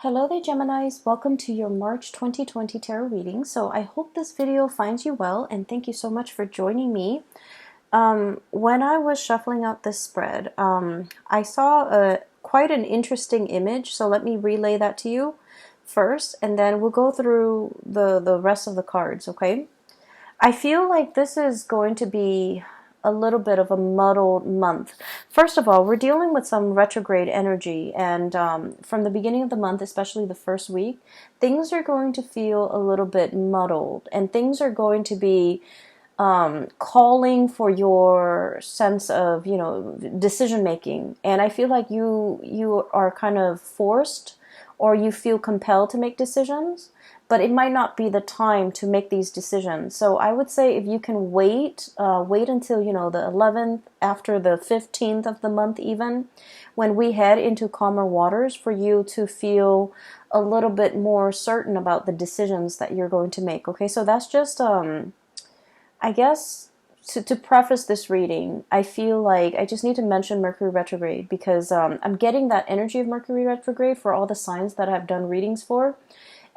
Hello there, Geminis. Welcome to your March 2020 tarot reading. So I hope this video finds you well, and thank you so much for joining me. When I was shuffling out this spread, I saw quite an interesting image, so let me relay that to you first, and then we'll go through the rest of the cards, okay? I feel like this is going to be a little bit of a muddled month. First of all, we're dealing with some retrograde energy, and from the beginning of the month, especially the first week, things are going to feel a little bit muddled, and things are going to be calling for your sense of, decision making. And I feel like you are kind of forced, or you feel compelled to make decisions, but it might not be the time to make these decisions. So I would say if you can wait until, the 11th, after the 15th of the month even, when we head into calmer waters, for you to feel a little bit more certain about the decisions that you're going to make. Okay, so that's just, I guess, to preface this reading, I feel like I just need to mention Mercury retrograde, because I'm getting that energy of Mercury retrograde for all the signs that I've done readings for.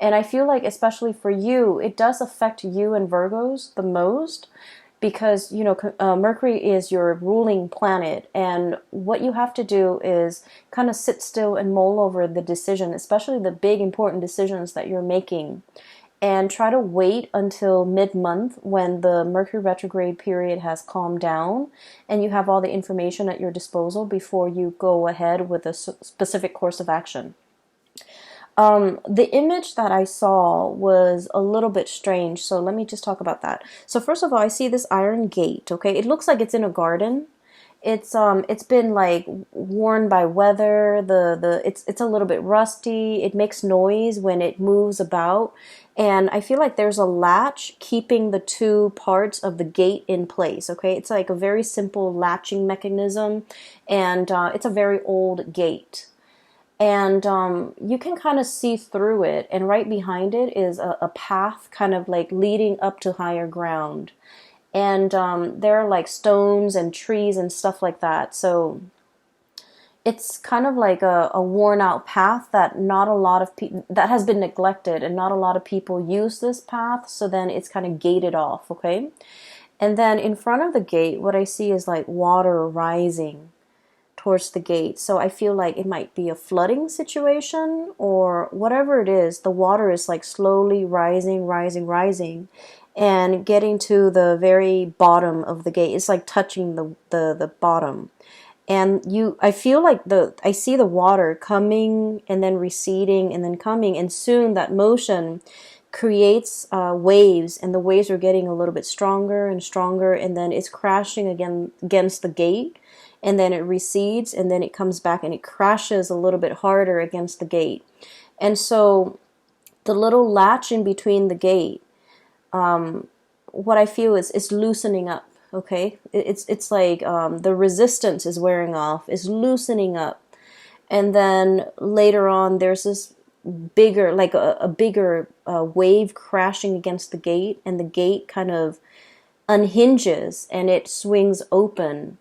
And I feel like, especially for you, it does affect you and Virgos the most, because, Mercury is your ruling planet. And what you have to do is kind of sit still and mull over the decision, especially the big, important decisions that you're making. And try to wait until mid-month, when the Mercury retrograde period has calmed down and you have all the information at your disposal, before you go ahead with a specific course of action. The image that I saw was a little bit strange, so let me just talk about that. So first of all, I see this iron gate, okay? It looks like it's in a garden. It's been like worn by weather. It's a little bit rusty. It makes noise when it moves about, and I feel like there's a latch keeping the two parts of the gate in place. Okay, it's like a very simple latching mechanism, and it's a very old gate. And you can kind of see through it, and right behind it is a path kind of like leading up to higher ground. And there are like stones and trees and stuff like that. So it's kind of like a worn out path that not a lot of people, that has been neglected, and not a lot of people use this path. So then it's kind of gated off, okay? And then in front of the gate, what I see is like water rising towards the gate. So I feel like it might be a flooding situation, or whatever it is. The water is like slowly rising, rising, rising, and getting to the very bottom of the gate. It's like touching the bottom. And I feel like I see the water coming and then receding and then coming, and soon that motion creates waves, and the waves are getting a little bit stronger and stronger, and then it's crashing again against the gate, and then it recedes, and then it comes back and it crashes a little bit harder against the gate. And so the little latch in between the gate, what I feel is it's loosening up. Okay, it's like the resistance is wearing off, is loosening up, and then later on there's this bigger, like a bigger wave crashing against the gate, and the gate kind of unhinges and it swings open.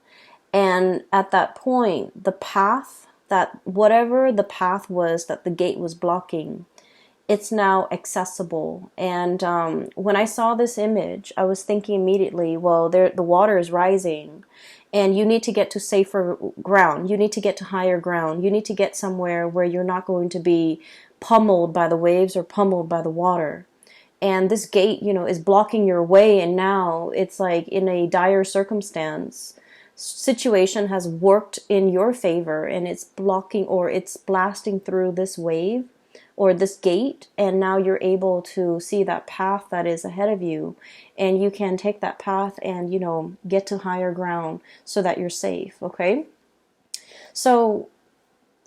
And at that point, the path, that whatever the path was that the gate was blocking, it's now accessible. And when I saw this image, I was thinking immediately, well, the water is rising, and you need to get to safer ground. You need to get to higher ground. You need to get somewhere where you're not going to be pummeled by the waves or pummeled by the water. And this gate, is blocking your way, and now it's like in a dire circumstance. Situation has worked in your favor, and it's blocking, or it's blasting through this wave or this gate, and now you're able to see that path that is ahead of you, and you can take that path and get to higher ground so that you're safe. Okay, so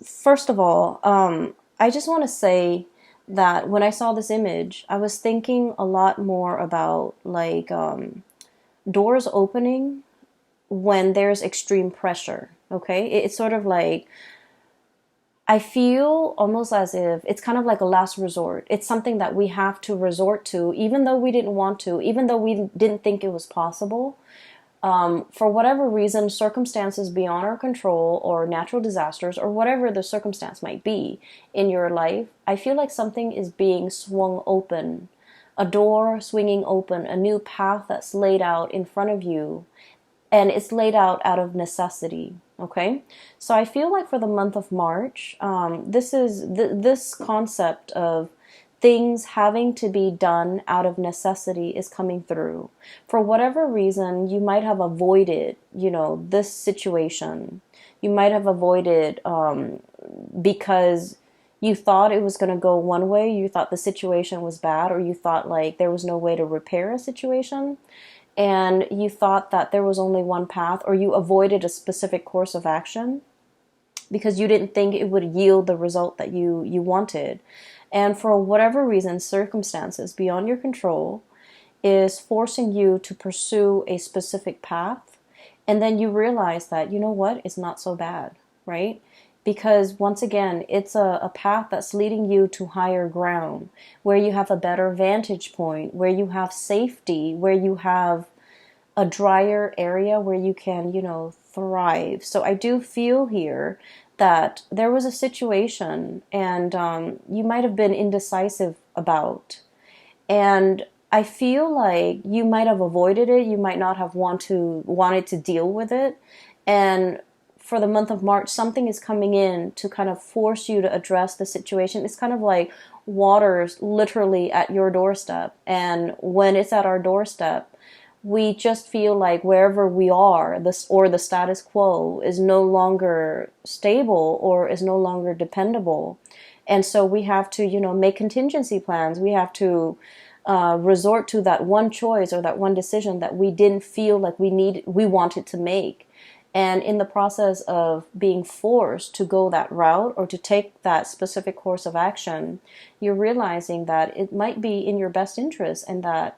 first of all, I just want to say that when I saw this image, I was thinking a lot more about like doors opening when there's extreme pressure. Okay, it's sort of like, I feel almost as if it's kind of like a last resort. It's something that we have to resort to, even though we didn't want to, even though we didn't think it was possible. For whatever reason, circumstances beyond our control or natural disasters or whatever the circumstance might be in your life, I feel like something is being swung open, a door swinging open, a new path that's laid out in front of you, and it's laid out of necessity. Okay, so I feel like for the month of March, this concept of things having to be done out of necessity is coming through. For whatever reason, you might have avoided, this situation. You might have avoided because you thought it was going to go one way, you thought the situation was bad, or you thought like there was no way to repair a situation, and you thought that there was only one path, or you avoided a specific course of action because you didn't think it would yield the result that you wanted. And for whatever reason, circumstances beyond your control is forcing you to pursue a specific path. And then you realize that, you know what, it's not so bad, right? Because once again, it's a path that's leading you to higher ground, where you have a better vantage point, where you have safety, where you have a drier area where you can, thrive. So I do feel here that there was a situation and you might have been indecisive about. And I feel like you might have avoided it. You might not have wanted to deal with it. And for the month of March, something is coming in to kind of force you to address the situation. It's kind of like water's literally at your doorstep. And when it's at our doorstep, we just feel like wherever we are, the status quo is no longer stable or is no longer dependable. And so we have to, make contingency plans. We have to resort to that one choice or that one decision that we didn't feel like we wanted to make. And in the process of being forced to go that route or to take that specific course of action, you're realizing that it might be in your best interest and that,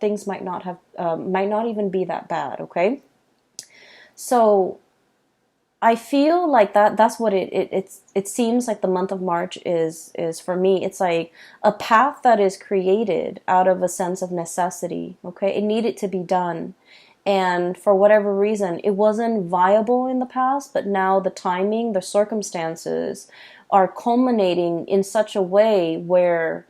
things might not even be that bad, okay? So I feel like that's what it seems like the month of March is for me. It's like a path that is created out of a sense of necessity, okay? It needed to be done. And for whatever reason, it wasn't viable in the past, but now the timing, the circumstances are culminating in such a way where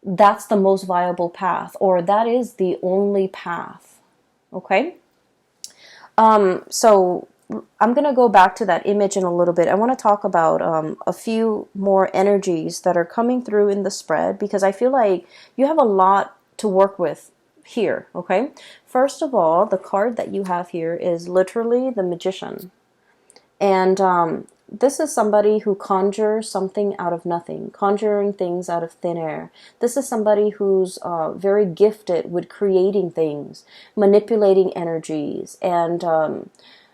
that's the most viable path, or that is the only path. Okay? So I'm going to go back to that image in a little bit. I want to talk about a few more energies that are coming through in the spread, because I feel like you have a lot to work with here, okay? First of all, the card that you have here is literally the Magician. And this is somebody who conjures something out of nothing, conjuring things out of thin air. This is somebody who's very gifted with creating things, manipulating energies, and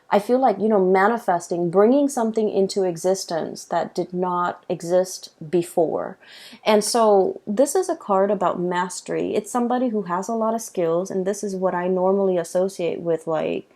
I feel like, manifesting, bringing something into existence that did not exist before. And so this is a card about mastery. It's somebody who has a lot of skills, and this is what I normally associate with like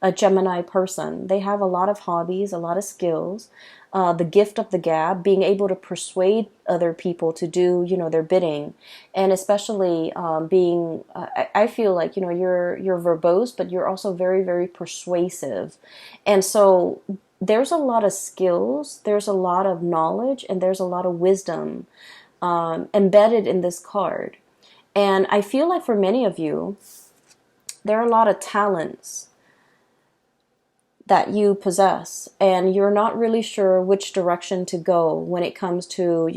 a Gemini person. They have a lot of hobbies, a lot of skills, the gift of the gab, being able to persuade other people to do, their bidding, and especially I feel like, you're verbose, but you're also very, very persuasive. And so there's a lot of skills, there's a lot of knowledge, and there's a lot of wisdom embedded in this card. And I feel like for many of you, there are a lot of talents that you possess, and you're not really sure which direction to go when it comes to,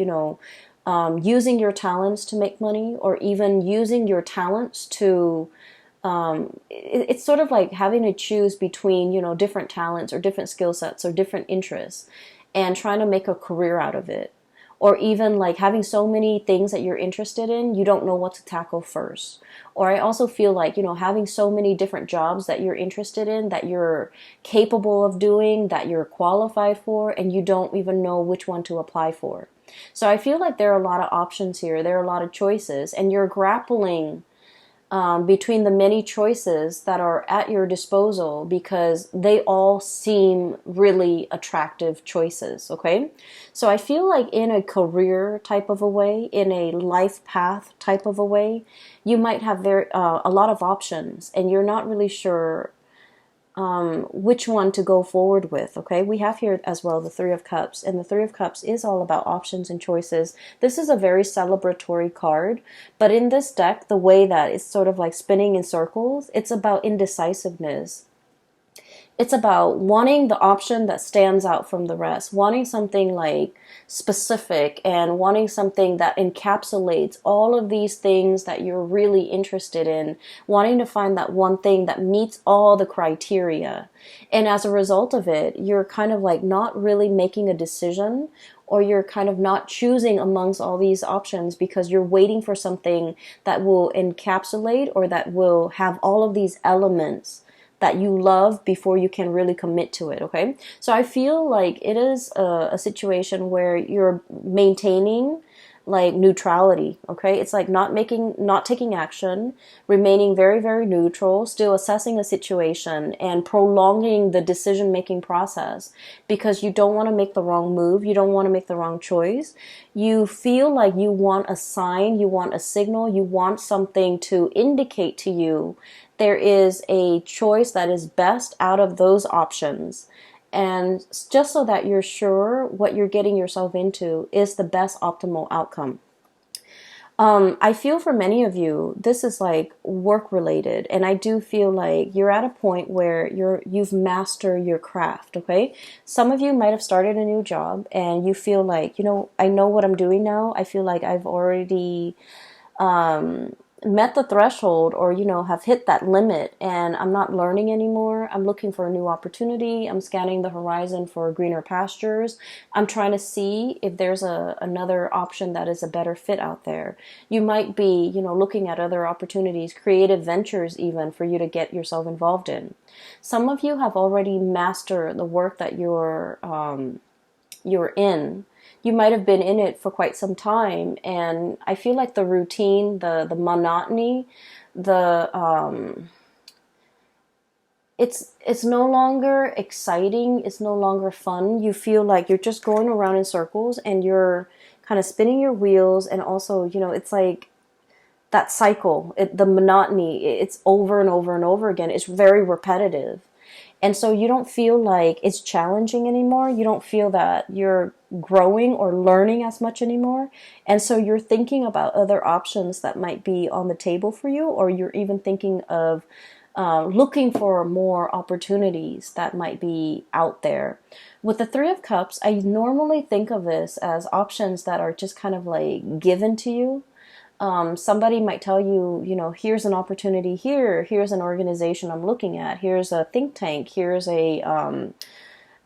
using your talents to make money, or even using your talents to, it's sort of like having to choose between, different talents or different skill sets or different interests and trying to make a career out of it. Or even like having so many things that you're interested in, you don't know what to tackle first. Or I also feel like, having so many different jobs that you're interested in, that you're capable of doing, that you're qualified for, and you don't even know which one to apply for. So I feel like there are a lot of options here. There are a lot of choices, and you're grappling between the many choices that are at your disposal, because they all seem really attractive choices, okay? So I feel like in a career type of a way, in a life path type of a way, you might have a lot of options and you're not really sure which one to go forward with. Okay, we have here as well the Three of Cups, and the Three of Cups is all about options and choices. This is a very celebratory card, but in this deck, the way that it's sort of like spinning in circles, it's about indecisiveness. It's about wanting the option that stands out from the rest, wanting something like specific and wanting something that encapsulates all of these things that you're really interested in, wanting to find that one thing that meets all the criteria. And as a result of it, you're kind of like not really making a decision, or you're kind of not choosing amongst all these options because you're waiting for something that will encapsulate or that will have all of these elements that you love before you can really commit to it, okay? So I feel like it is a situation where you're maintaining like neutrality, okay? It's like not taking action, remaining very, very neutral, still assessing a situation and prolonging the decision-making process because you don't want to make the wrong move, you don't want to make the wrong choice. You feel like you want a sign, you want a signal, you want something to indicate to you there is a choice that is best out of those options. And just so that you're sure what you're getting yourself into is the best optimal outcome. I feel for many of you, this is like work related, and I do feel like you're at a point where you've mastered your craft, okay? Some of you might have started a new job and you feel like, I know what I'm doing now. I feel like I've already met the threshold, or have hit that limit, and I'm not learning anymore. I'm looking for a new opportunity. I'm scanning the horizon for greener pastures. I'm trying to see if there's another option that is a better fit out there. You might be looking at other opportunities, creative ventures even, for you to get yourself involved in. Some of you have already mastered the work that you're in. You might have been in it for quite some time, and I feel like the routine, the monotony, it's no longer exciting, it's no longer fun. You feel like you're just going around in circles and you're kind of spinning your wheels, and also, it's like that cycle, the monotony, it's over and over and over again. It's very repetitive. And so you don't feel like it's challenging anymore. You don't feel that you're growing or learning as much anymore. And so you're thinking about other options that might be on the table for you, or you're even thinking of looking for more opportunities that might be out there. With the Three of Cups, I normally think of this as options that are just kind of like given to you. Somebody might tell you, here's an opportunity here, here's an organization I'm looking at, here's a think tank, here's a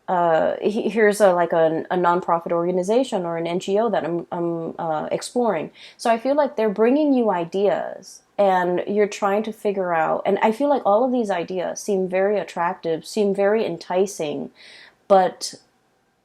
nonprofit organization or an NGO that I'm exploring. So I feel like they're bringing you ideas and you're trying to figure out, and I feel like all of these ideas seem very attractive, seem very enticing, but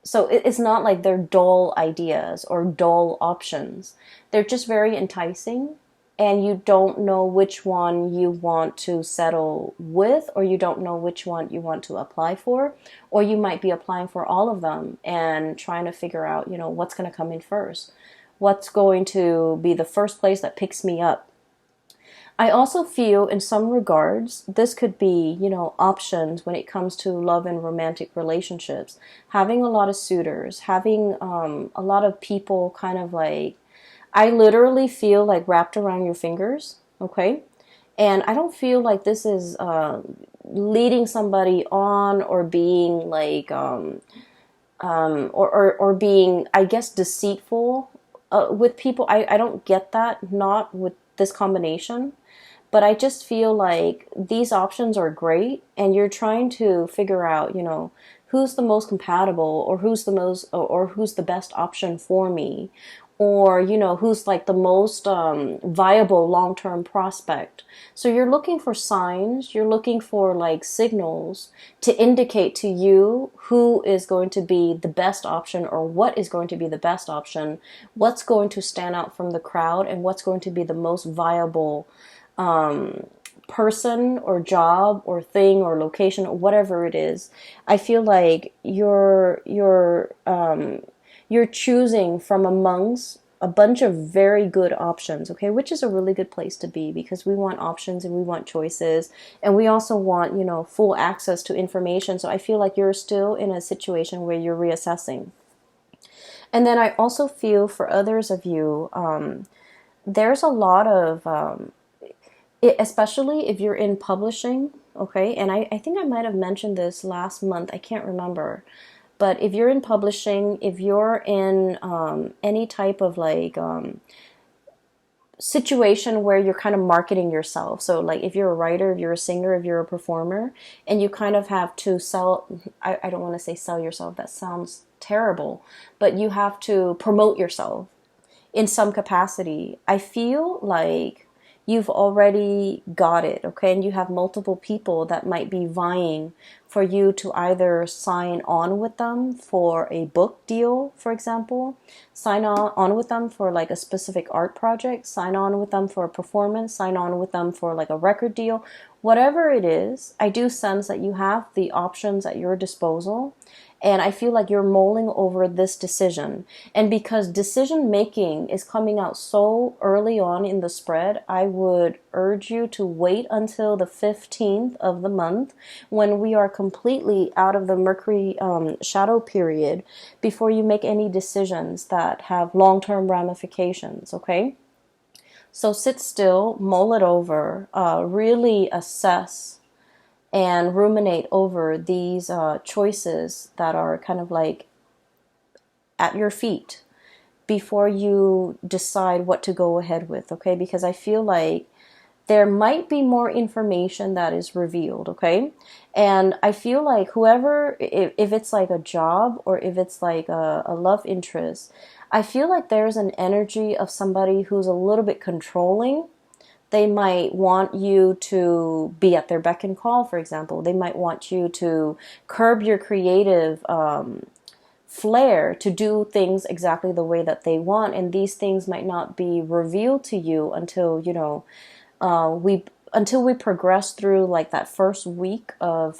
so it's not like they're dull ideas or dull options. They're just very enticing, and you don't know which one you want to settle with, or you don't know which one you want to apply for, or you might be applying for all of them and trying to figure out, what's going to come in first. What's going to be the first place that picks me up? I also feel in some regards, this could be, options when it comes to love and romantic relationships. Having a lot of suitors, having a lot of people kind of like, I literally feel like wrapped around your fingers, okay? And I don't feel like this is leading somebody on or being like, or being, I guess, deceitful with people. I don't get that, not with this combination. But I just feel like these options are great, and you're trying to figure out, who's the most compatible, or who's the best option for me, or, who's like the most viable long-term prospect. So you're looking for signs, you're looking for like signals to indicate to you who is going to be the best option, or what is going to be the best option, what's going to stand out from the crowd, and what's going to be the most viable person or job or thing or location or whatever it is, I feel like you're choosing from amongst a bunch of very good options, okay, which is a really good place to be, because we want options and we want choices, and we also want, full access to information. So I feel like you're still in a situation where you're reassessing. And then I also feel for others of you, there's a lot of especially if you're in publishing, okay? And I think I might have mentioned this last month, I can't remember. But if you're in publishing, if you're in any type of like situation where you're kind of marketing yourself. So like if you're a writer, if you're a singer, if you're a performer, and you kind of have to sell, I don't want to say sell yourself, that sounds terrible, but you have to promote yourself in some capacity. I feel like you've already got it, okay? And you have multiple people that might be vying for you to either sign on with them for a book deal, for example, sign on with them for like a specific art project, sign on with them for a performance, sign on with them for like a record deal, whatever it is. I do sense that you have the options at your disposal. And I feel like you're mulling over this decision. And because decision making is coming out so early on in the spread, I would urge you to wait until the 15th of the month, when we are completely out of the Mercury shadow period, before you make any decisions that have long-term ramifications, okay? So sit still, mull it over, really assess and ruminate over these choices that are kind of like at your feet before you decide what to go ahead with, okay? Because I feel like there might be more information that is revealed, okay? And I feel like whoever, if it's like a job or if it's like a love interest, I feel like there's an energy of somebody who's a little bit controlling. They might want you to be at their beck and call, for example. They might want you to curb your creative flair to do things exactly the way that they want. And these things might not be revealed to you until, until we progress through like that first week of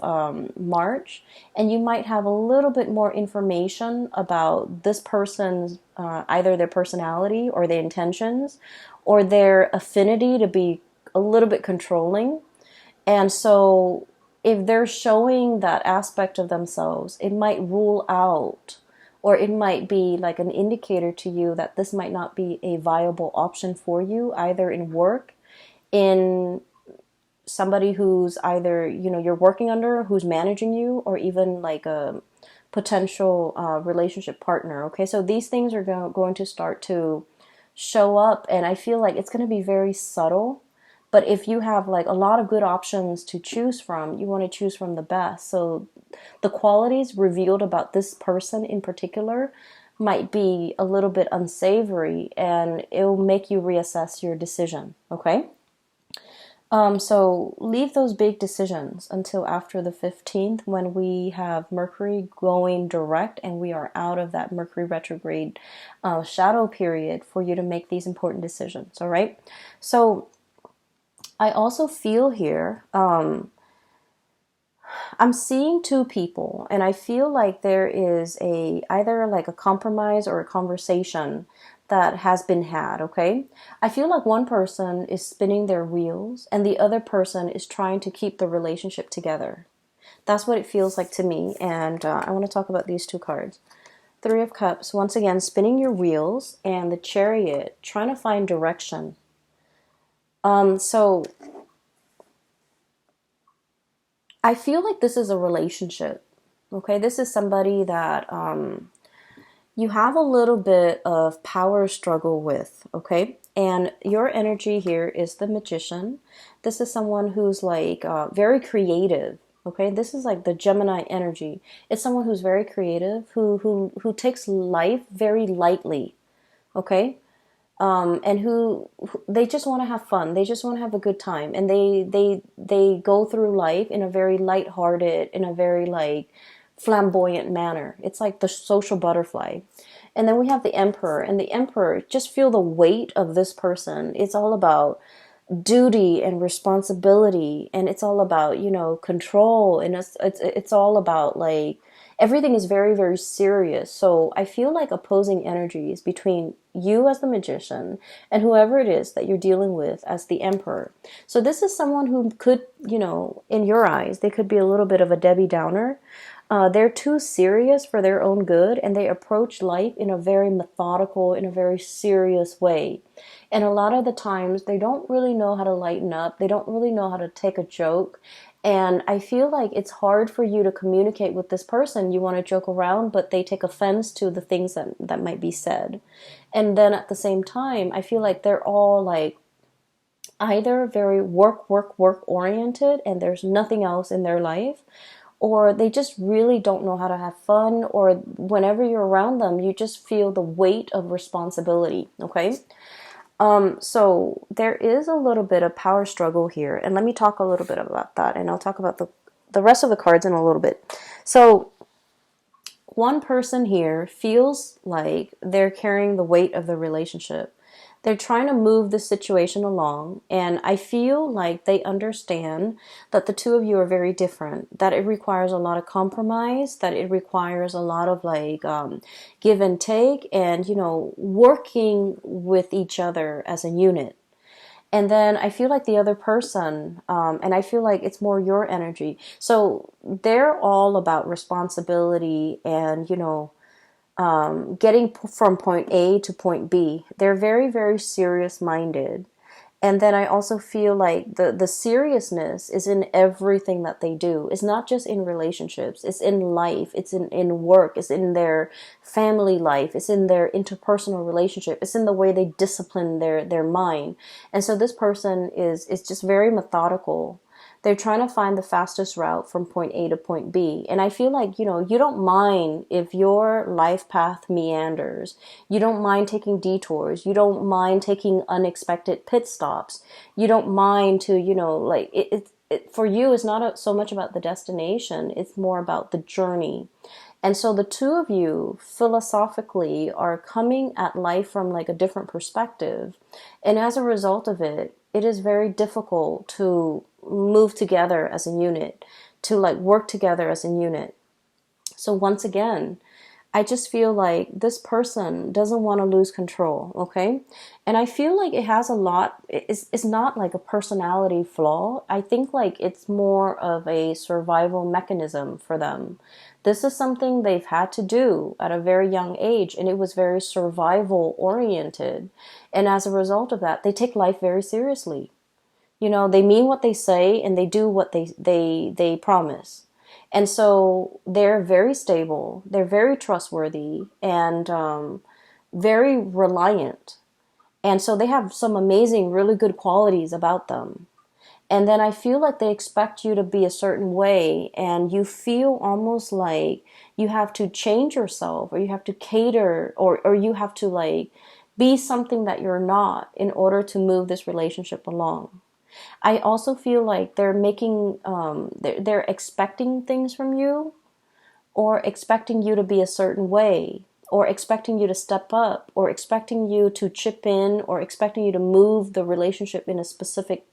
March. And you might have a little bit more information about this person's either their personality or their intentions or their affinity to be a little bit controlling. And so if they're showing that aspect of themselves, it might rule out, or it might be like an indicator to you that this might not be a viable option for you, either in work, in somebody who's either, you're working under, who's managing you, or even like a potential relationship partner. Okay, so these things are going to start to show up, and I feel like it's going to be very subtle. But if you have like a lot of good options to choose from, you want to choose from the best. So the qualities revealed about this person in particular might be a little bit unsavory, and it'll make you reassess your decision, okay? So leave those big decisions until after the 15th, when we have Mercury going direct and we are out of that Mercury retrograde shadow period for you to make these important decisions, all right? So I also feel here, I'm seeing two people, and I feel like there is either like a compromise or a conversation that has been had, okay? I feel like one person is spinning their wheels and the other person is trying to keep the relationship together. That's what it feels like to me, and I want to talk about these two cards. Three of Cups, once again, spinning your wheels, and the Chariot, trying to find direction. So I feel like this is a relationship, okay? This is somebody that you have a little bit of power struggle with, okay? And your energy here is the Magician. This is someone who's like very creative, okay? This is like the Gemini energy. It's someone who's very creative, who takes life very lightly, okay? And who they just want to have fun. They just want to have a good time, and they go through life in a very lighthearted, in a very like flamboyant manner. It's like the social butterfly. And then we have the Emperor, and the Emperor, just feel the weight of this person. It's all about duty and responsibility, and it's all about, you know, control, and it's all about like everything is very, very serious. So I feel like opposing energies between you as the magician and whoever it is that you're dealing with as the emperor. So this is someone who could, you know, in your eyes, they could be a little bit of a Debbie Downer. They're too serious for their own good, and they approach life in a very methodical, in a very serious way. And a lot of the times, they don't really know how to lighten up. They don't really know how to take a joke. And I feel like it's hard for you to communicate with this person. You want to joke around, but they take offense to the things that might be said. And then at the same time, I feel like they're all like either very work oriented, and there's nothing else in their life, or they just really don't know how to have fun, or whenever you're around them, you just feel the weight of responsibility, okay? So there is a little bit of power struggle here, and let me talk a little bit about that, and I'll talk about the rest of the cards in a little bit. So one person here feels like they're carrying the weight of the relationship. They're trying to move the situation along, and I feel like they understand that the two of you are very different, that it requires a lot of compromise, that it requires a lot of like give and take, and, you know, working with each other as a unit. And then I feel like the other person, and I feel like it's more your energy. So they're all about responsibility and, you know, getting from point A to point B. They're very, very serious minded. And then I also feel like the seriousness is in everything that they do. It's not just in relationships. It's in life. It's in work. It's in their family life. It's in their interpersonal relationship. It's in the way they discipline their mind. And so this person is just very methodical. They're trying to find the fastest route from point A to point B. And I feel like, you know, you don't mind if your life path meanders. You don't mind taking detours. You don't mind taking unexpected pit stops. You don't mind to, you know, like for you, it's not so much about the destination. It's more about the journey. And so the two of you philosophically are coming at life from like a different perspective. And as a result of it, it is very difficult to move together as a unit, to like work together as a unit. So once again, I just feel like this person doesn't want to lose control, okay? And I feel like it has a lot, it's not like a personality flaw. I think like it's more of a survival mechanism for them. This is something they've had to do at a very young age, and it was very survival oriented. And as a result of that, they take life very seriously. You know, they mean what they say, and they do what they promise. And so they're very stable, they're very trustworthy, and very reliant. And so they have some amazing, really good qualities about them. And then I feel like they expect you to be a certain way, and you feel almost like you have to change yourself, or you have to cater, or you have to like be something that you're not in order to move this relationship along. I also feel like they're making, they're expecting things from you, or expecting you to be a certain way, or expecting you to step up, or expecting you to chip in, or expecting you to move the relationship in a specific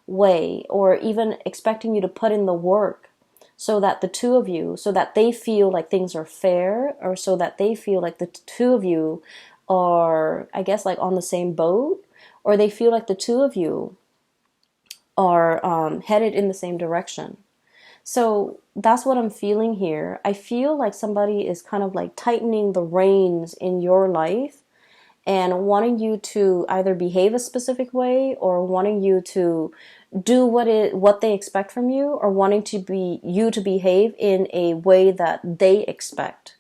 way, or even expecting you to put in the work so that the two of you, so that they feel like things are fair, or so that they feel like the two of you are, I guess, like on the same boat, or they feel like the two of you are headed in the same direction. So that's what I'm feeling here. I feel like somebody is kind of like tightening the reins in your life and wanting you to either behave a specific way, or wanting you to do what they expect from you, or wanting you to behave in a way that they expect.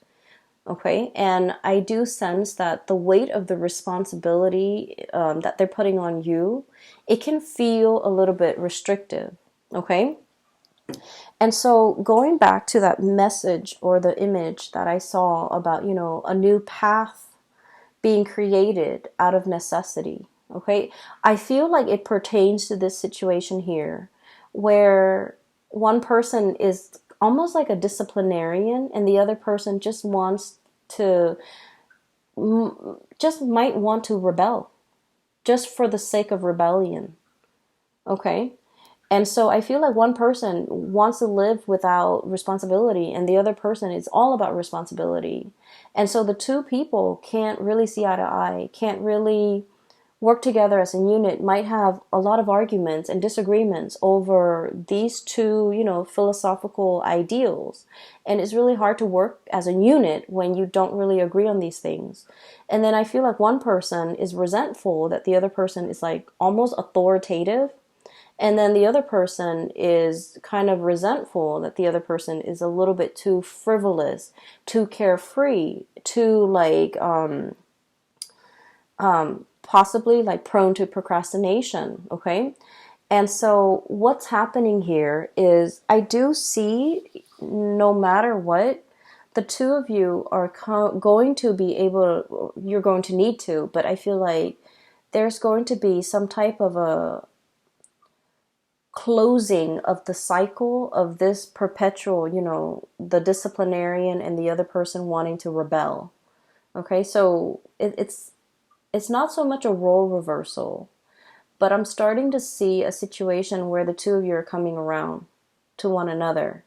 Okay, and I do sense that the weight of the responsibility that they're putting on you, it can feel a little bit restrictive. Okay, and so going back to that message or the image that I saw about, you know, a new path being created out of necessity. Okay, I feel like it pertains to this situation here, where one person is almost like a disciplinarian, and the other person just wants to, just might want to rebel, just for the sake of rebellion. Okay. And so I feel like one person wants to live without responsibility and the other person is all about responsibility. And so the two people can't really see eye to eye, can't really work together as a unit, might have a lot of arguments and disagreements over these two, philosophical ideals. And it's really hard to work as a unit when you don't really agree on these things. And then I feel like one person is resentful that the other person is like almost authoritative, and then the other person is kind of resentful that the other person is a little bit too frivolous, too carefree, too like possibly like prone to procrastination. Okay. And so what's happening here is I do see, no matter what, the two of you are going to be able to, you're going to need to, but I feel like there's going to be some type of a closing of the cycle of this perpetual, the disciplinarian and the other person wanting to rebel. Okay, so it's not so much a role reversal, but I'm starting to see a situation where the two of you are coming around to one another.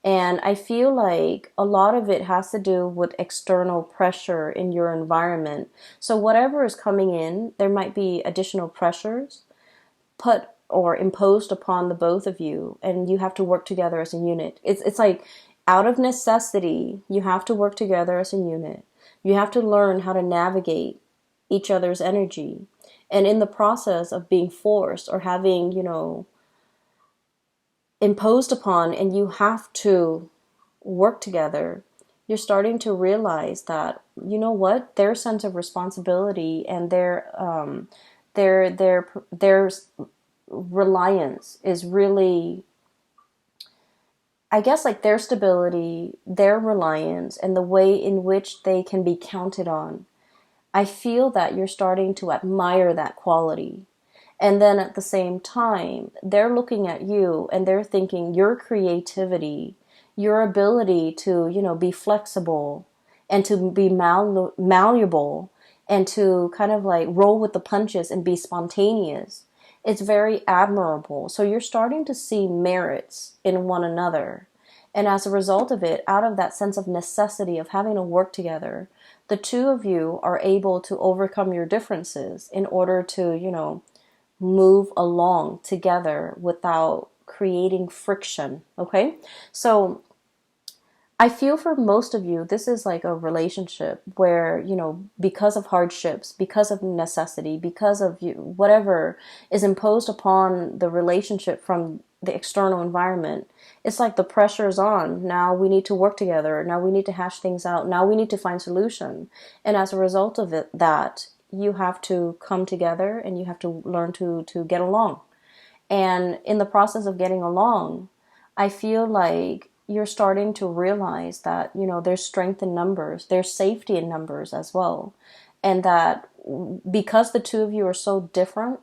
And I feel like a lot of it has to do with external pressure in your environment. So whatever is coming in, there might be additional pressures put or imposed upon the both of you, and you have to work together as a unit. It's like out of necessity, you have to work together as a unit. You have to learn how to navigate each other's energy. And in the process of being forced or having, imposed upon, and you have to work together, you're starting to realize that, you know what, their sense of responsibility and their reliance is really, I guess, like their stability, their reliance, and the way in which they can be counted on. I feel that you're starting to admire that quality. And then at the same time, they're looking at you and they're thinking your creativity, your ability to, be flexible and to be malleable and to kind of like roll with the punches and be spontaneous. It's very admirable. So you're starting to see merits in one another. And as a result of it, out of that sense of necessity of having to work together, the two of you are able to overcome your differences in order to, move along together without creating friction. Okay. So I feel for most of you, this is like a relationship where, because of hardships, because of necessity, because of whatever is imposed upon the relationship from the external environment, it's like the pressure is on. Now we need to work together. Now we need to hash things out. Now we need to find solution. And as a result of it, that you have to come together and you have to learn to get along. And in the process of getting along, I feel like you're starting to realize that, there's strength in numbers, there's safety in numbers as well. And that because the two of you are so different,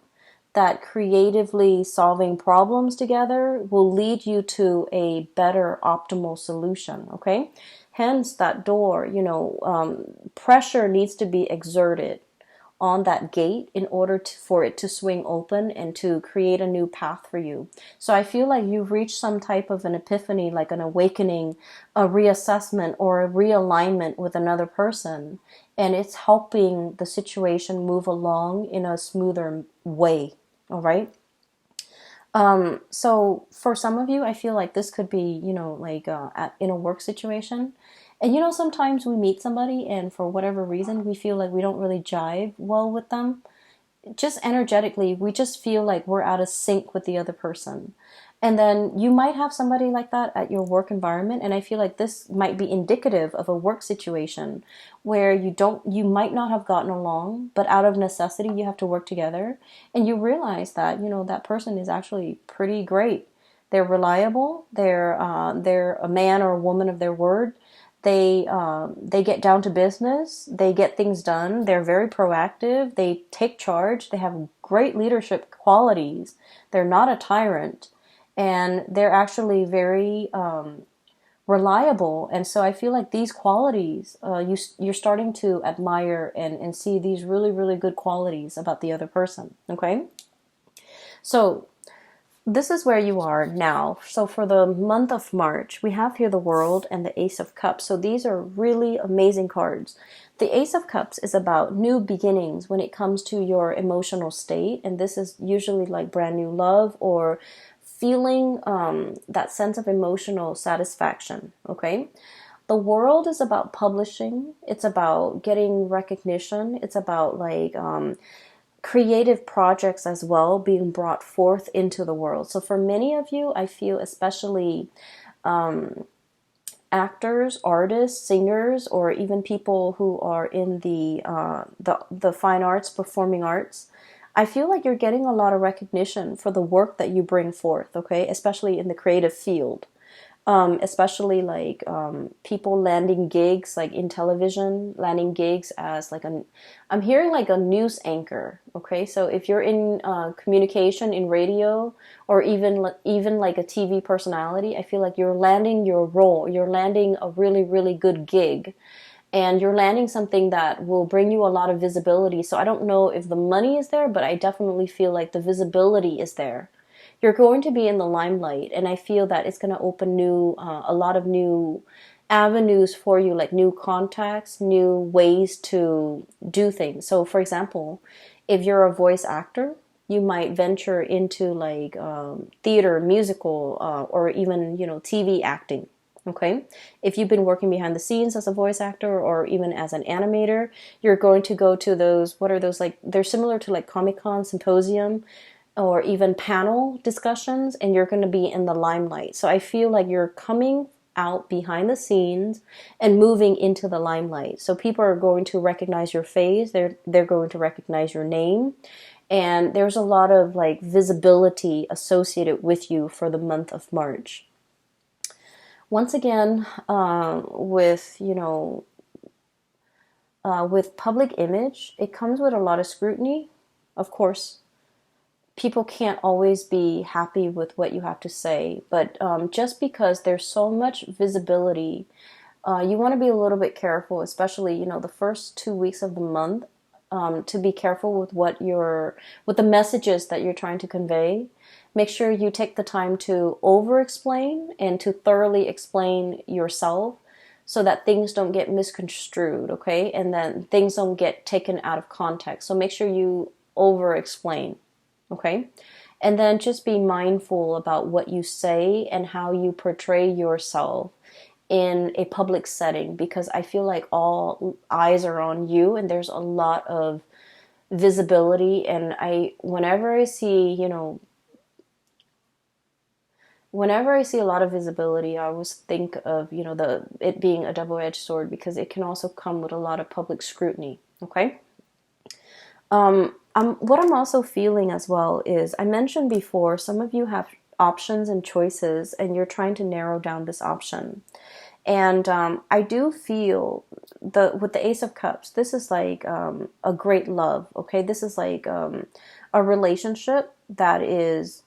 that creatively solving problems together will lead you to a better optimal solution. Okay. Hence that door, pressure needs to be exerted on that gate in order for it to swing open and to create a new path for you. So I feel like you've reached some type of an epiphany, like an awakening, a reassessment or a realignment with another person. And it's helping the situation move along in a smoother way. All right. So for some of you, I feel like this could be, like in a work situation. And sometimes we meet somebody and for whatever reason, we feel like we don't really jive well with them. Just energetically, we just feel like we're out of sync with the other person. And then you might have somebody like that at your work environment. And I feel like this might be indicative of a work situation where you might not have gotten along, but out of necessity, you have to work together. And you realize that, that person is actually pretty great. They're reliable. They're a man or a woman of their word. They get down to business. They get things done. They're very proactive. They take charge. They have great leadership qualities. They're not a tyrant, and they're actually very reliable. And so I feel like these qualities, you're starting to admire and see these really, really good qualities about the other person. Okay. So this is where you are now. So for the month of March, we have here the World and the Ace of Cups. So these are really amazing cards. The Ace of Cups is about new beginnings when it comes to your emotional state. And this is usually like brand new love or feeling that sense of emotional satisfaction. Okay. The World is about publishing. It's about getting recognition. It's about like creative projects as well being brought forth into the world. So for many of you, I feel especially actors, artists, singers, or even people who are in the fine arts, performing arts, I feel like you're getting a lot of recognition for the work that you bring forth, okay? Especially in the creative field. Especially like people landing gigs like in television, landing gigs as like I'm hearing like a news anchor. Okay, so if you're in communication in radio or even like a TV personality, I feel like you're landing your role. You're landing a really really good gig, and you're landing something that will bring you a lot of visibility. So I don't know if the money is there, but I definitely feel like the visibility is there. You're going to be in the limelight, and I feel that it's going to open a lot of new avenues for you, like new contacts, new ways to do things. So for example, if you're a voice actor, you might venture into like theater, musical, or even, TV acting. Okay. If you've been working behind the scenes as a voice actor or even as an animator, you're going to go to those, what are those like? They're similar to like Comic-Con symposium or even panel discussions, and you're going to be in the limelight. So I feel like you're coming out behind the scenes and moving into the limelight. So people are going to recognize your face, they're going to recognize your name, and there's a lot of like visibility associated with you for the month of March. Once again, with public image, it comes with a lot of scrutiny, of course. People can't always be happy with what you have to say, but just because there's so much visibility, you want to be a little bit careful, especially the first 2 weeks of the month, to be careful with with the messages that you're trying to convey. Make sure you take the time to over-explain and to thoroughly explain yourself, so that things don't get misconstrued, okay, and then things don't get taken out of context. So make sure you over-explain. Okay. And then just be mindful about what you say and how you portray yourself in a public setting, because I feel like all eyes are on you and there's a lot of visibility. And whenever I see a lot of visibility, I always think of, it being a double-edged sword, because it can also come with a lot of public scrutiny. Okay. What I'm also feeling as well is, I mentioned before, some of you have options and choices, and you're trying to narrow down this option. And I do feel with the Ace of Cups, this is like a great love. Okay, this is like a relationship that is.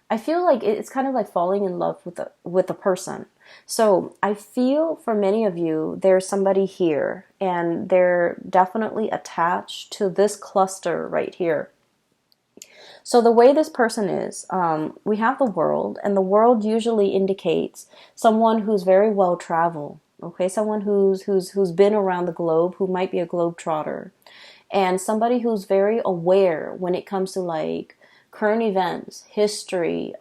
I feel like it's kind of like falling in love with a person. So I feel for many of you, there's somebody here, and they're definitely attached to this cluster right here. So the way this person is, we have the World, and the World usually indicates someone who's very well traveled. Okay, someone who's been around the globe, who might be a globetrotter, and somebody who's very aware when it comes to like current events, history,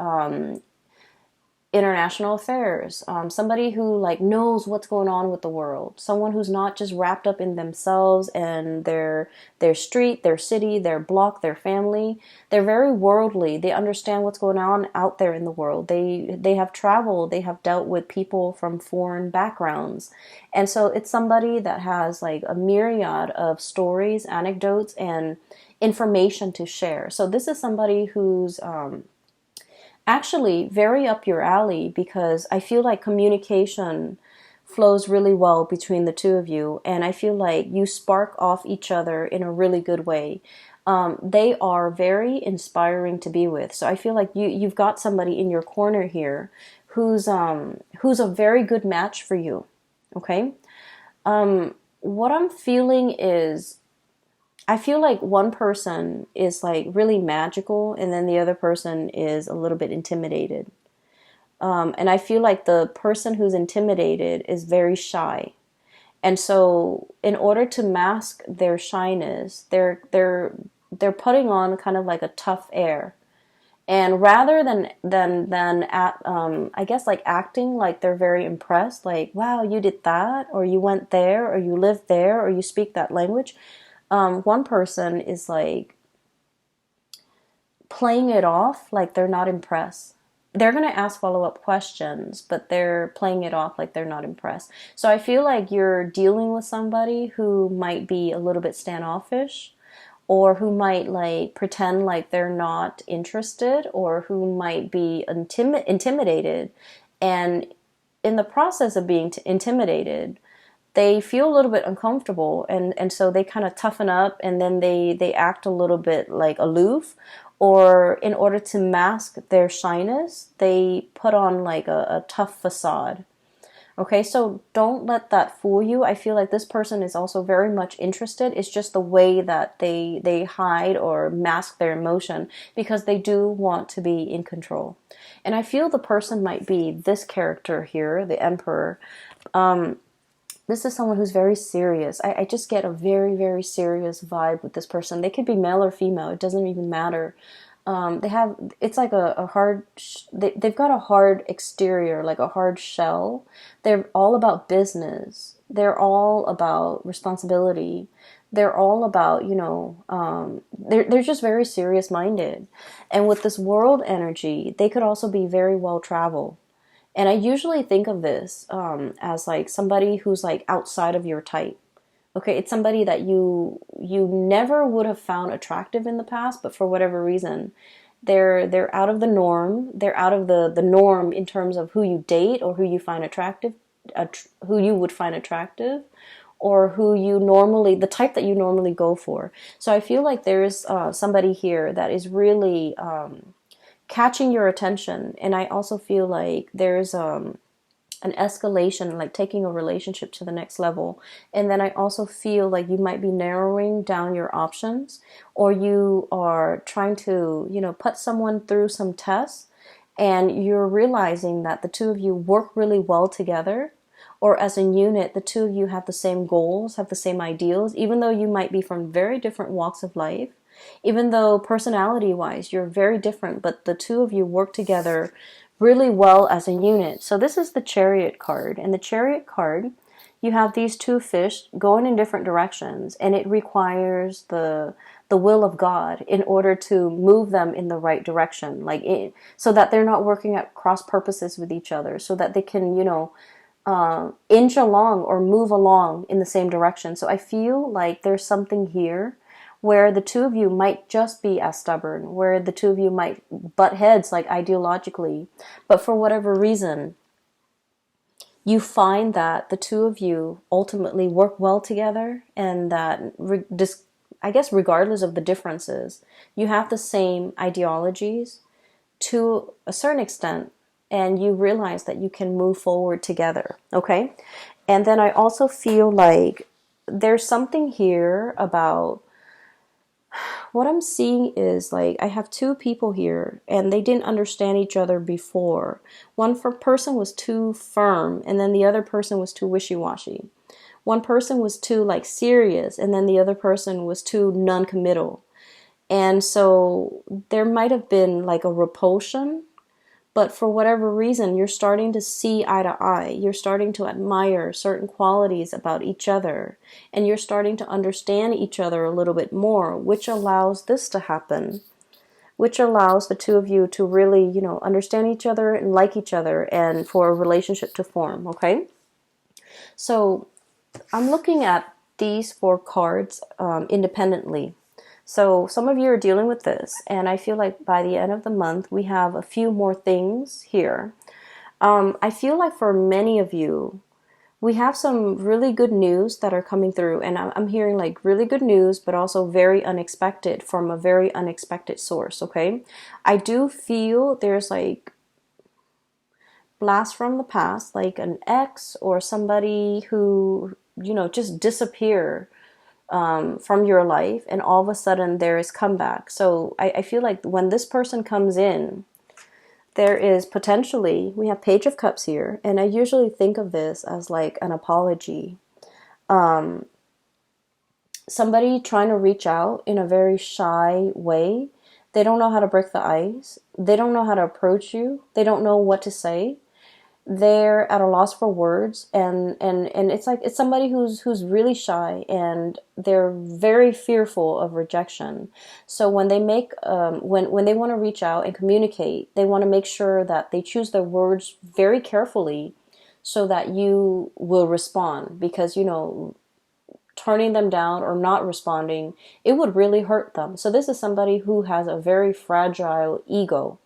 international affairs, somebody who like knows what's going on with the world, someone who's not just wrapped up in themselves and their street, their city, their block, their family. They're very worldly. They understand what's going on out there in the world. They have traveled, they have dealt with people from foreign backgrounds. And so it's somebody that has like a myriad of stories, anecdotes, and information to share. So this is somebody who's actually very up your alley, because I feel like communication flows really well between the two of you, and I feel like you spark off each other in a really good way. They are very inspiring to be with. So I feel like you've got somebody in your corner here who's a very good match for you. Okay. What I'm feeling is I feel like one person is like really magical, and then the other person is a little bit intimidated. And I feel like the person who's intimidated is very shy. And so in order to mask their shyness, they're putting on kind of like a tough air. And rather than at I guess like acting like they're very impressed, like wow, you did that, or you went there, or you lived there, or you speak that language. One person is like playing it off like they're not impressed. They're going to ask follow-up questions, but they're playing it off like they're not impressed. So I feel like you're dealing with somebody who might be a little bit standoffish, or who might like pretend like they're not interested, or who might be intimidated. And in the process of being intimidated, they feel a little bit uncomfortable, and so they kind of toughen up, and then they act a little bit like aloof, or in order to mask their shyness, they put on like a tough facade. Okay, so don't let that fool you. I feel like this person is also very much interested. It's just the way that they hide or mask their emotion, because they do want to be in control. And I feel the person might be this character here, the Emperor. This is someone who's very serious. I just get a very, very serious vibe with this person. They could be male or female. It doesn't even matter. It's like a hard, they've got a hard exterior, like a hard shell. They're all about business. They're all about responsibility. They're all about, they're just very serious minded. And with this world energy, they could also be very well traveled. And I usually think of this as like somebody who's like outside of your type. Okay, it's somebody that you never would have found attractive in the past, but for whatever reason, they're out of the norm. They're out of the norm in terms of who you date, or who you find attractive, who you would find attractive, or who you normally, the type that you normally go for. So I feel like there's somebody here that is really catching your attention. And I also feel like there's an escalation, like taking a relationship to the next level. And then I also feel like you might be narrowing down your options, or you are trying to, put someone through some tests, and you're realizing that the two of you work really well together, or as a unit, the two of you have the same goals, have the same ideals, even though you might be from very different walks of life. Even though personality-wise you're very different, but the two of you work together really well as a unit. So this is the Chariot card. And the Chariot card, you have these two fish going in different directions, and it requires the will of God in order to move them in the right direction, so that they're not working at cross purposes with each other, so that they can, inch along or move along in the same direction. So I feel like there's something here where the two of you might just be as stubborn, where the two of you might butt heads like ideologically, but for whatever reason, you find that the two of you ultimately work well together, and that, I guess, regardless of the differences, you have the same ideologies to a certain extent, and you realize that you can move forward together, okay? And then I also feel like there's something here about what I'm seeing is like I have two people here, and they didn't understand each other before. One person was too firm, and then the other person was too wishy-washy. One person was too like serious, and then the other person was too non-committal. And so there might have been like a repulsion, but for whatever reason, you're starting to see eye to eye. You're starting to admire certain qualities about each other. And you're starting to understand each other a little bit more, which allows this to happen. Which allows the two of you to really, understand each other and like each other, and for a relationship to form, okay? So I'm looking at these four cards independently. So some of you are dealing with this, and I feel like by the end of the month, we have a few more things here. I feel like for many of you, we have some really good news that are coming through, and I'm hearing like really good news, but also very unexpected from a very unexpected source, okay? I do feel there's like blast from the past, like an ex or somebody who, just disappear from your life, and all of a sudden there is comeback. So I feel like when this person comes in, there is potentially, we have Page of Cups here, and I usually think of this as like an apology. Somebody trying to reach out in a very shy way. They don't know how to break the ice. They don't know how to approach you. They don't know what to say. They're at a loss for words, and it's like it's somebody who's really shy, and they're very fearful of rejection. So when they make when they want to reach out and communicate, they want to make sure that they choose their words very carefully so that you will respond, because turning them down or not responding, it would really hurt them. So this is somebody who has a very fragile ego.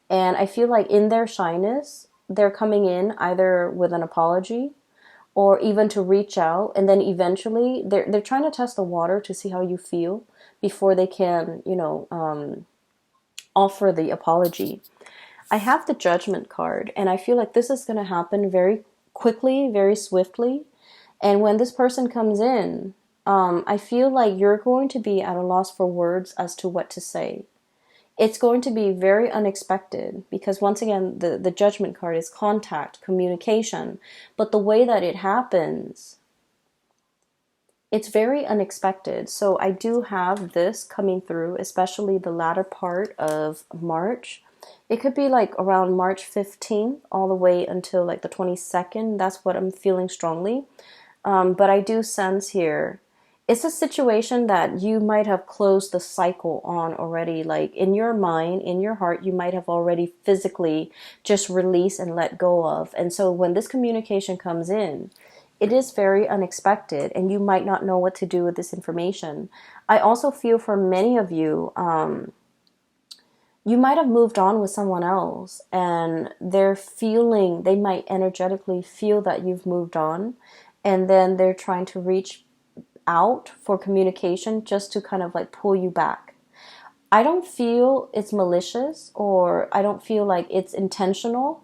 And I feel like in their shyness, they're coming in either with an apology or even to reach out. And then eventually they're trying to test the water to see how you feel before they can, offer the apology. I have the Judgment card, and I feel like this is going to happen very quickly, very swiftly. And when this person comes in, I feel like you're going to be at a loss for words as to what to say. It's going to be very unexpected because, once again, the Judgment card is contact, communication. But the way that it happens, it's very unexpected. So I do have this coming through, especially the latter part of March. It could be like around March 15th all the way until like the 22nd. That's what I'm feeling strongly. But I do sense here, it's a situation that you might have closed the cycle on already. Like in your mind, in your heart, you might have already physically just released and let go of. And so when this communication comes in, it is very unexpected, and you might not know what to do with this information. I also feel for many of you, you might have moved on with someone else, and they might energetically feel that you've moved on, and then they're trying to reach out for communication just to kind of like pull you back. I don't feel it's malicious, or I don't feel like it's intentional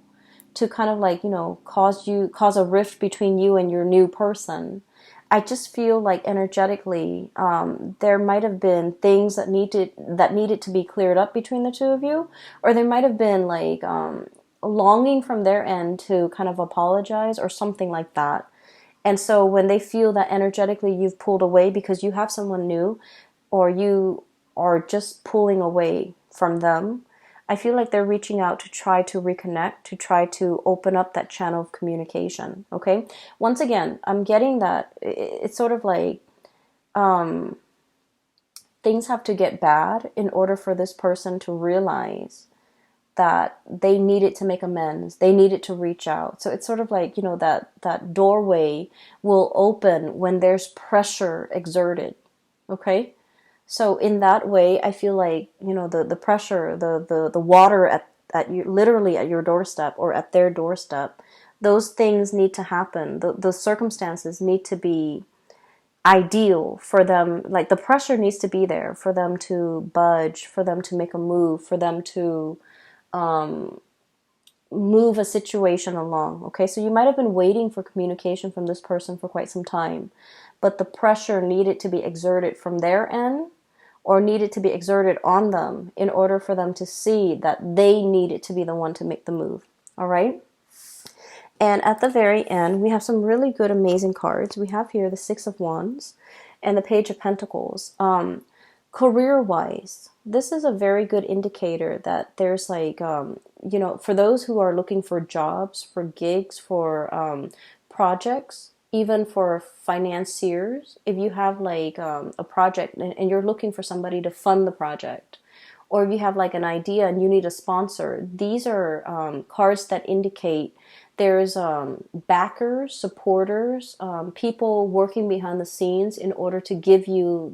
to kind of like, cause a rift between you and your new person. I just feel like energetically, there might have been things that needed to be cleared up between the two of you, or there might have been like longing from their end to kind of apologize or something like that. And so when they feel that energetically you've pulled away because you have someone new, or you are just pulling away from them, I feel like they're reaching out to try to reconnect, to try to open up that channel of communication. Okay. Once again, I'm getting that it's sort of like things have to get bad in order for this person to realize that they needed to make amends. They needed to reach out. So it's sort of like, that doorway will open when there's pressure exerted. Okay. So in that way, I feel like, the pressure, the water at you, literally at your doorstep or at their doorstep, those things need to happen. The circumstances need to be ideal for them. Like the pressure needs to be there for them to budge, for them to make a move, for them to move a situation along. Okay, so you might have been waiting for communication from this person for quite some time, but the pressure needed to be exerted from their end, or needed to be exerted on them in order for them to see that they needed to be the one to make the move. All right. And at the very end, we have some really good, amazing cards. We have here the Six of Wands and the Page of Pentacles. Career-wise, this is a very good indicator that there's like, for those who are looking for jobs, for gigs, for projects, even for financiers, if you have like a project and you're looking for somebody to fund the project, or if you have like an idea and you need a sponsor, these are cards that indicate there's backers, supporters, people working behind the scenes in order to give you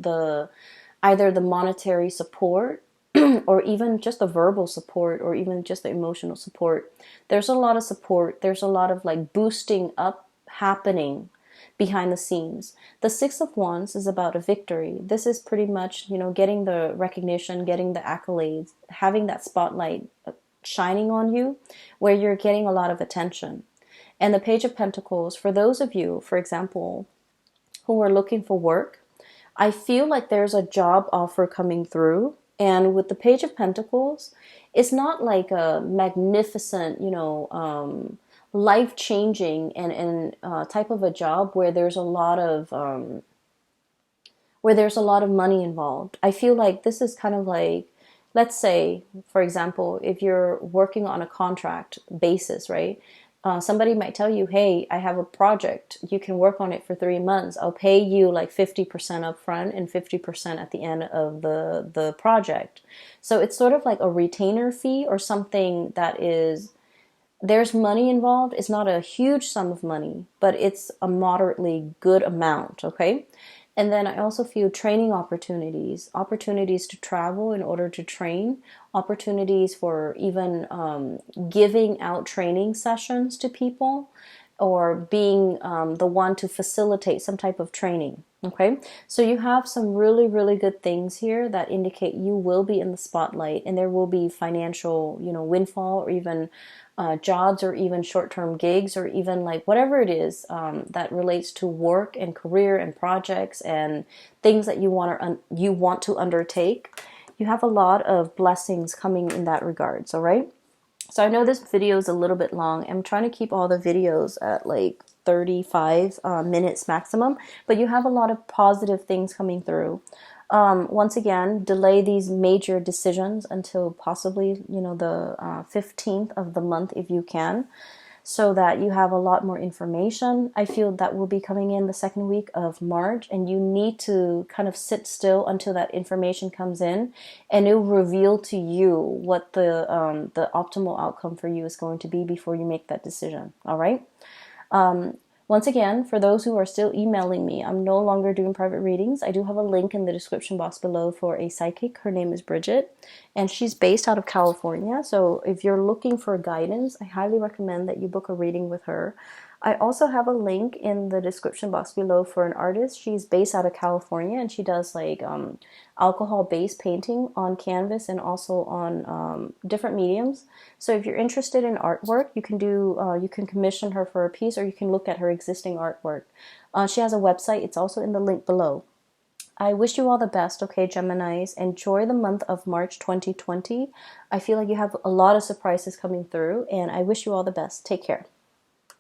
either the monetary support or even just the verbal support, or even just the emotional support. There's a lot of support. There's a lot of like boosting up happening behind the scenes. The Six of Wands is about a victory. This is pretty much, getting the recognition, getting the accolades, having that spotlight shining on you where you're getting a lot of attention. And the Page of Pentacles, for those of you, for example, who are looking for work, I feel like there's a job offer coming through. And with the Page of Pentacles, it's not like a magnificent, life changing and type of a job where there's a lot of money involved. I feel like this is kind of like, let's say, for example, if you're working on a contract basis, right? Somebody might tell you, hey, I have a project. You can work on it for 3 months. I'll pay you like 50% up front and 50% at the end of the project. So it's sort of like a retainer fee or something that is, there's money involved. It's not a huge sum of money, but it's a moderately good amount, okay? And then I also feel training opportunities, opportunities to travel in order to train, opportunities for even giving out training sessions to people, or being the one to facilitate some type of training. Okay, so you have some really, really good things here that indicate you will be in the spotlight, and there will be financial, windfall, or even jobs, or even short-term gigs, or even like whatever it is that relates to work and career and projects and things that you want to undertake. You have a lot of blessings coming in that regards. All right. So I know this video is a little bit long. I'm trying to keep all the videos at like 35 minutes maximum, but you have a lot of positive things coming through. Once again, delay these major decisions until possibly, the 15th of the month if you can, so that you have a lot more information. I feel that will be coming in the second week of March, and you need to kind of sit still until that information comes in, and it will reveal to you what the optimal outcome for you is going to be before you make that decision. All right. Once again, for those who are still emailing me, I'm no longer doing private readings. I do have a link in the description box below for a psychic. Her name is Bridget, and she's based out of California. So if you're looking for guidance, I highly recommend that you book a reading with her. I also have a link in the description box below for an artist. She's based out of California, and she does like alcohol-based painting on canvas and also on different mediums. So if you're interested in artwork, you can commission her for a piece, or you can look at her existing artwork. She has a website. It's also in the link below. I wish you all the best, okay, Geminis. Enjoy the month of March 2020. I feel like you have a lot of surprises coming through, and I wish you all the best. Take care.